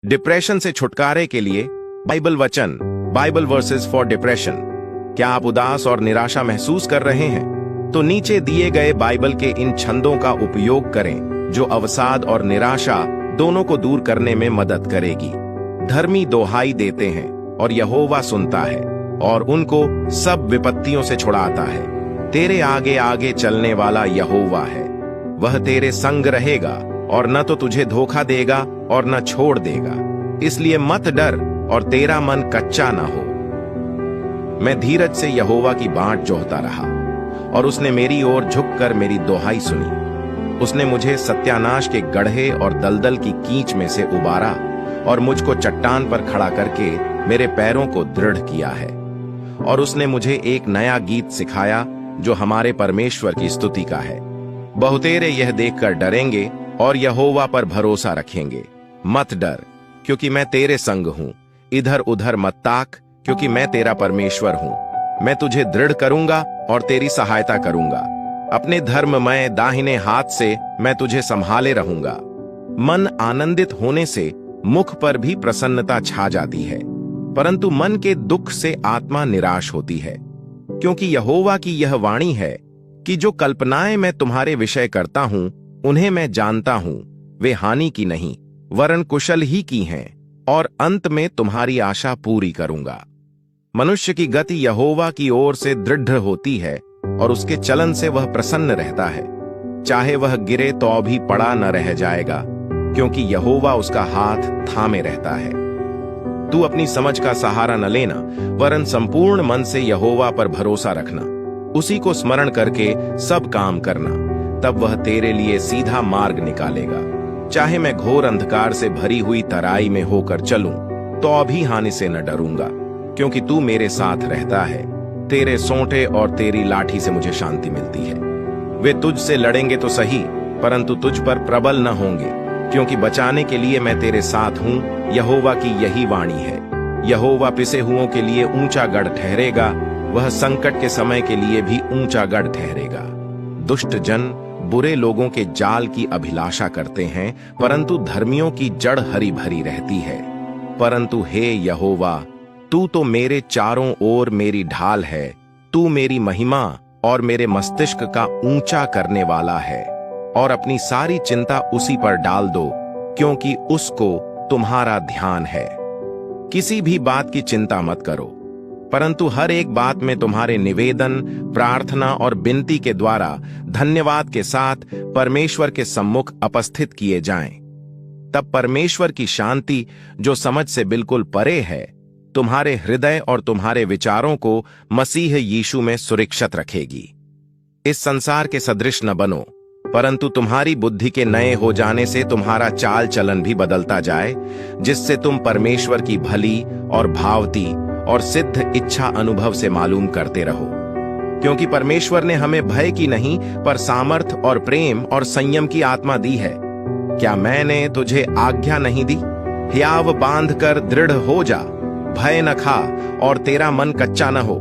Depression से छुटकारे के लिए बाइबल वचन, बाइबल वर्सेस फॉर डिप्रेशन। क्या आप उदास और निराशा महसूस कर रहे हैं? तो नीचे दिए गए बाइबल के इन छंदों का उपयोग करें जो अवसाद और निराशा दोनों को दूर करने में मदद करेगी। धर्मी दोहाई देते हैं और यहोवा सुनता है और उनको सब विपत्तियों से छुड़ाता है। तेरे आगे आगे चलने वाला यहोवा है, वह तेरे संग रहेगा और न तो तुझे धोखा देगा और न छोड़ देगा। इसलिए मत डर और तेरा मन कच्चा ना हो। मैं धीरज से यहोवा की बाट जोहता रहा और उसने मेरी ओर झुककर मेरी दोहाई सुनी। उसने मुझे सत्यानाश के गड्ढे और दलदल की कीच में से उबारा और मुझको चट्टान पर खड़ा करके मेरे पैरों को दृढ़ किया है। और उसने मुझे एक नया गीत सिखाया जो हमारे परमेश्वर की स्तुति का है। बहुतेरे यह देखकर डरेंगे और यहोवा पर भरोसा रखेंगे। मत डर, क्योंकि मैं तेरे संग हूं। इधर उधर मत ताक, क्योंकि मैं तेरा परमेश्वर हूं। मैं तुझे दृढ़ करूंगा और तेरी सहायता करूंगा। अपने धर्ममय दाहिने हाथ से मैं तुझे संभाले रहूंगा। मन आनंदित होने से मुख पर भी प्रसन्नता छा जाती है, परंतु मन के दुख से आत्मा निराश होती है। क्योंकि यहोवा की यह वाणी है कि जो कल्पनाएं मैं तुम्हारे विषय करता हूं उन्हें मैं जानता हूं। वे हानि की नहीं वरन कुशल ही की हैं, और अंत में तुम्हारी आशा पूरी करूंगा। मनुष्य की गति यहोवा की ओर से दृढ़ होती है और उसके चलन से वह प्रसन्न रहता है। चाहे वह गिरे तो भी पड़ा न रह जाएगा, क्योंकि यहोवा उसका हाथ थामे रहता है। तू अपनी समझ का सहारा न लेना, वरन संपूर्ण मन से यहोवा पर भरोसा रखना। उसी को स्मरण करके सब काम करना, तब वह तेरे लिए सीधा मार्ग निकालेगा। चाहे मैं घोर अंधकार से भरी हुई तराई में होकर चलूं, तो अभी हानि से न डरूंगा, क्योंकि तू मेरे साथ रहता है। तेरे सोंटे और तेरी लाठी से मुझे शांति मिलती है। वे तुझसे लड़ेंगे तो सही, परंतु तुझ पर प्रबल न होंगे, क्योंकि बचाने के लिए मैं तेरे साथ हूं। यहोवा की यही वाणी है। यहोवा पिसे हुओं के लिए ऊंचा गढ़ ठहरेगा, वह संकट के समय के लिए भी ऊंचा गढ़ ठहरेगा। दुष्ट जन बुरे लोगों के जाल की अभिलाषा करते हैं, परंतु धर्मियों की जड़ हरी भरी रहती है। परंतु हे यहोवा, तू तो मेरे चारों ओर मेरी ढाल है। तू मेरी महिमा और मेरे मस्तिष्क का ऊंचा करने वाला है। और अपनी सारी चिंता उसी पर डाल दो, क्योंकि उसको तुम्हारा ध्यान है। किसी भी बात की चिंता मत करो, परंतु हर एक बात में तुम्हारे निवेदन, प्रार्थना और विनती के द्वारा धन्यवाद के साथ परमेश्वर के सम्मुख उपस्थित किए जाएं। तब परमेश्वर की शांति, जो समझ से बिल्कुल परे है, तुम्हारे हृदय और तुम्हारे विचारों को मसीह यीशु में सुरक्षित रखेगी। इस संसार के सदृश न बनो, परंतु तुम्हारी बुद्धि के नए हो जाने से तुम्हारा चाल चलन भी बदलता जाए, जिससे तुम परमेश्वर की भली और भावती और सिद्ध इच्छा अनुभव से मालूम करते रहो। क्योंकि परमेश्वर ने हमें भय की नहीं, पर सामर्थ और प्रेम और संयम की आत्मा दी है। क्या मैंने तुझे आज्ञा नहीं दी? हियाव बांध कर दृढ़ हो जा, भय न खा और तेरा मन कच्चा न हो।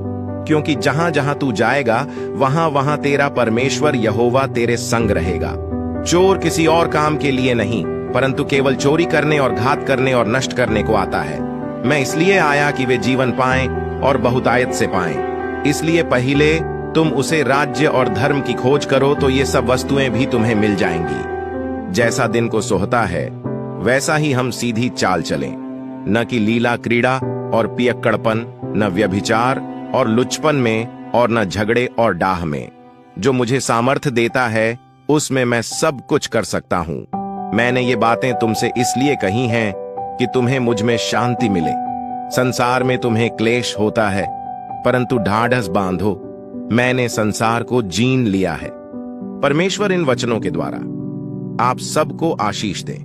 क्योंकि जहां जहां तू जाएगा, वहां वहां तेरा परमेश्वर यहोवा तेरे संग रहेगा। चोर किसी और काम के लिए नहीं, परंतु केवल चोरी करने और घात करने और नष्ट करने को आता है। मैं इसलिए आया कि वे जीवन पाएं और बहुतायत से पाएं। इसलिए पहले तुम उसे राज्य और धर्म की खोज करो, तो ये सब वस्तुएं भी तुम्हें मिल जाएंगी। जैसा दिन को सोहता है, वैसा ही हम सीधी चाल चलें, न कि लीला क्रीड़ा और पियक्कड़पन, न व्यभिचार और लुचपन में, और न झगड़े और डाह में। जो मुझे सामर्थ देता है, उसमें मैं सब कुछ कर सकता हूं। मैंने ये बातें तुमसे इसलिए कही हैं कि तुम्हें मुझ में शांति मिले। संसार में तुम्हें क्लेश होता है, परंतु ढाढ़स बांधो, मैंने संसार को जीन लिया है। परमेश्वर इन वचनों के द्वारा आप सबको आशीष दे।